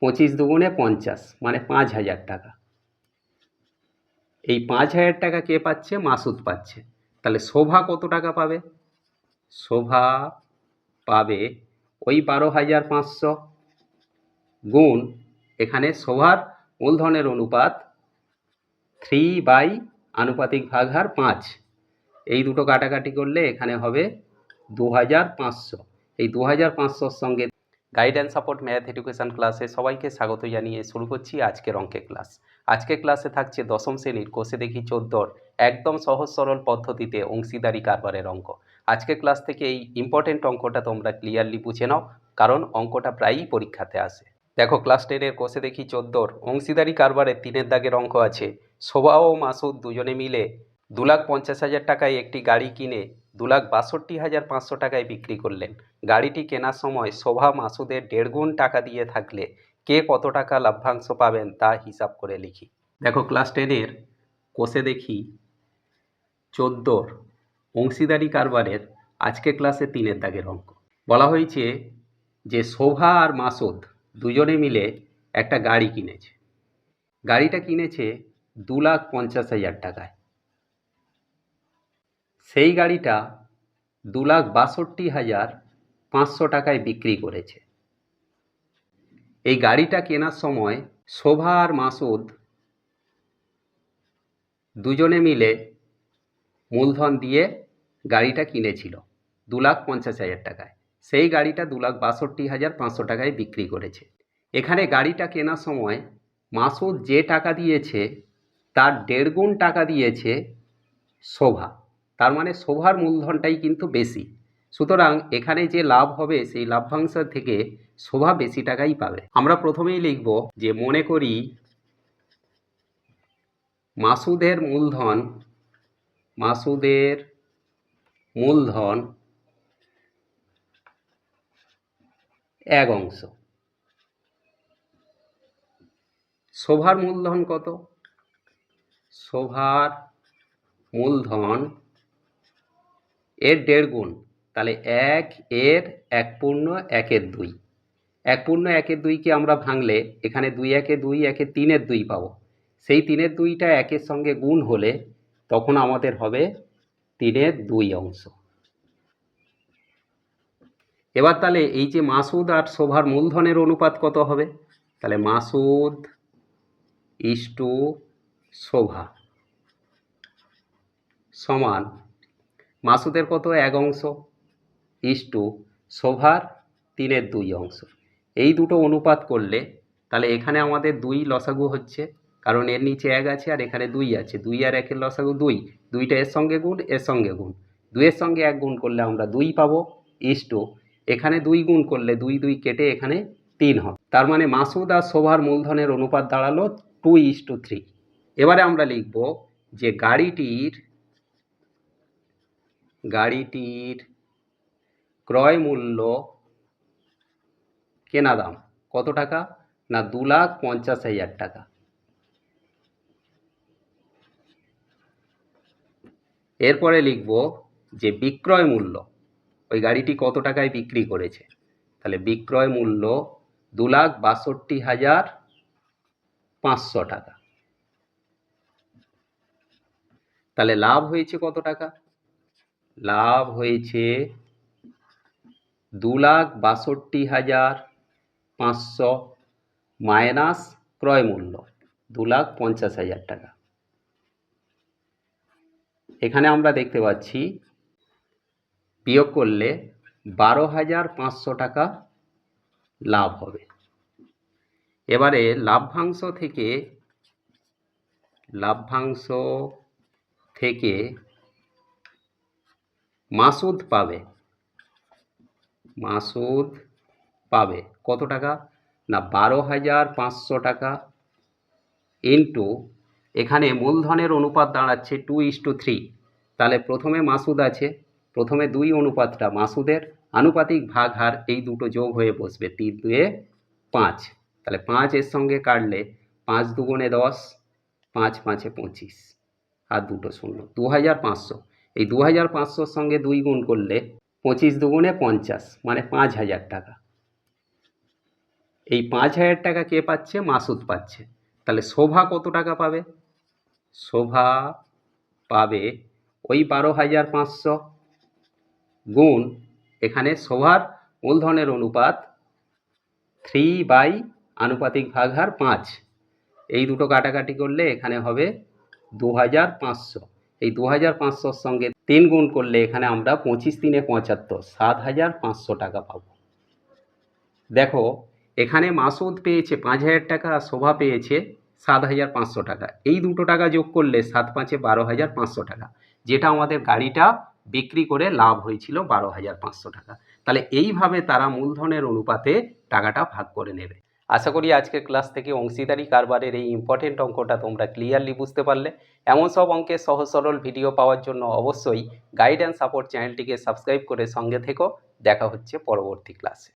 25 দুগুণে 50 মানে 5,000 টাকা। এই 5,000 টাকা কে পাচ্ছে? মাসুদ পাচ্ছে। তাহলে শোভা কত টাকা পাবে? শোভা পাবে ওই 12,500 গুণ এখানে শোভার মূলধনের অনুপাত 3 আনুপাতিক ভাগ হার 5। এই দুটো কাটাকাটি করলে এখানে হবে 2,500। এই 2,500-র সঙ্গে গাইডেন্স সাপোর্ট ম্যাথ এডুকেশন ক্লাসে সবাইকে স্বাগত জানিয়ে শুরু করছি আজকের অঙ্কের ক্লাস। আজকের ক্লাসে থাকছে দশম শ্রেণীর কোষে দেখি 14 একদম সহজ সরল পদ্ধতিতে অংশীদারি কারবারের অঙ্ক। আজকের ক্লাস থেকে এই ইম্পর্টেন্ট অঙ্কটা তোমরা ক্লিয়ারলি বুঝে নাও, কারণ অঙ্কটা প্রায়ই পরীক্ষাতে আসে। দেখো, ক্লাস 10-এর কোষে দেখি 14 অংশীদারি কারবারের 3-এর দাগের অঙ্ক আছে। শোভা ও মাসুদ দুজনে মিলে 2,50,000 টাকায় একটি গাড়ি কিনে 2,62,500 টাকায় বিক্রি করলেন। গাড়িটি কেনার সময় শোভা মাসুদের 1.5 গুণ টাকা দিয়ে থাকলে কে কত টাকা লাভ্যাংশ পাবেন তা হিসাব করে লিখি। দেখো, ক্লাস 10-এর কোষে দেখি 14 অংশীদারি কারবারের আজকে ক্লাসে 3-এর দাগের অঙ্ক। বলা হয়েছে যে শোভা আর মাসুদ দুজনে মিলে একটা গাড়ি কিনেছে। গাড়িটা কিনেছে 2,50,000 টাকায়। সেই গাড়িটা 2,62,500 টাকায় বিক্রি করেছে। এই গাড়িটা কেনার সময় শোভা আর মাসুদ দুজনে মিলে মূলধন দিয়ে গাড়িটা কিনেছিল 2,50,000 টাকায়। সেই গাড়িটা 2,62,500 টাকায় বিক্রি করেছে। এখানে গাড়িটা কেনার সময় মাসুদ যে টাকা দিয়েছে তার 1.5 গুণ টাকা দিয়েছে শোভা। তার মানে শোভার মূলধনটাই কিন্তু বেশি। সুতরাং এখানে যে লাভ হবে সেই লাভ্যাংশ থেকে শোভা বেশি টাকাই পাবে। আমরা প্রথমেই লিখব যে মনে করি মাসুদের মূলধন 1 অংশ। শোভার মূলধন কত? শোভার মূলধন এর 1.5 গুণ, তাহলে 1 এর 1/1/2। 1/1/2কে আমরা ভাঙলে এখানে 2 1 2 1 3 2 পাবো। সেই 3 2টা 1-এর সঙ্গে গুণ হলে তখন আমাদের হবে 3/2 অংশ। এবার তাহলে এই যে মাসুদ আর শোভার মূলধনের অনুপাত কত হবে? তাহলে মাসুদ ইসটু শোভা সমান মাসুদের কত? 1 অংশ ইসটু শোভার 3/2 অংশ। এই দুটো অনুপাত করলে তাহলে এখানে আমাদের 2 লসাগু হচ্ছে, কারণ এর নিচে 1 আছে আর এখানে 2 আছে। 2 আর 1-এর লসাগু 2। 2টা এর সঙ্গে গুণ, এর সঙ্গে গুণ। 2-এর সঙ্গে 1 গুণ করলে আমরা 2 পাবো ইসটু এখানে 2 গুণ করলে 2 2 কেটে এখানে 3 হবে। তার মানে মাসুদ আর শোভার মূলধনের অনুপাত দাঁড়ালো 2:3। এবারে আমরা লিখব যে গাড়িটির ক্রয় মূল্য কেনা দাম কত টাকা? না 2,50,000 টাকা। এরপরে লিখব যে বিক্রয় মূল্য, ওই গাড়িটি কত টাকায় বিক্রি করেছে। তাহলে বিক্রয় মূল্য 2,62,500 টাকা। তাহলে লাভ হয়েছে কত টাকা? লাভ হয়েছে 2,62,500 মাইনাস ক্রয় মূল্য 2,50,000 টাকা। এখানে আমরা দেখতে পাচ্ছি বিয়োগ করলে 12,500 টাকা লাভ হবে। এবারে লাভ্যাংশ থেকে মাসুদ পাবে কত টাকা? না 12,500 টাকা ইন্টু এখানে মূলধনের অনুপাত দাঁড়াচ্ছে 2:3। তাহলে প্রথমে মাসুদ আছে, প্রথমে 2 অনুপাতটা মাসুদের, আনুপাতিক ভাগ হার এই দুটো যোগ হয়ে বসবে 3 2 5। তাহলে 5 এর সঙ্গে কাটলে 5 2 10, 5 5 25 আর দুটো শূন্য, 2,500। এই 2,500-র সঙ্গে 2 গুণ করলে 25 2 50 মানে 5,000 টাকা। এই 5,000 টাকা কে পাচ্ছে? মাসুদ পাচ্ছে। তাহলে শোভা কত টাকা পাবে? শোভা পাবে ওই 12,500 গুণ, এখানে শোভার মূলধনের অনুপাত 3 আনুপাতিক ভাগ হার 5, এই দুটো কাটাকাটি করলে এখানে হবে 2,500। এই 2,500 সঙ্গে 3 গুণ করলে এখানে আমরা 25 3 75, 7,500 টাকা পাবো। দেখো এখানে মাসুদ পেয়েছে 5,000 টাকা আর শোভা পেয়েছে 7,500 টাকা। এই দুটো টাকা যোগ করলে 7 5 12,500 টাকা, যেটা আমাদের গাড়িটা বিক্রি করে লাভ হয়েছিল 12,500 টাকা। তাহলে এইভাবে তারা মূলধনের অনুপাতে টাকাটা ভাগ করে নেবে। আশা করি আজকের ক্লাস থেকে অংশীদারি কারবারের এই ইম্পর্টেন্ট অঙ্কটা তোমরা ক্লিয়ারলি বুঝতে পারলে। এমন সব অঙ্কের সহজ সরল ভিডিও পাওয়ার জন্য অবশ্যই গাইড অ্যান্ড সাপোর্ট চ্যানেলটিকে সাবস্ক্রাইব করে সঙ্গে থেকো। দেখা হচ্ছে পরবর্তী ক্লাসে।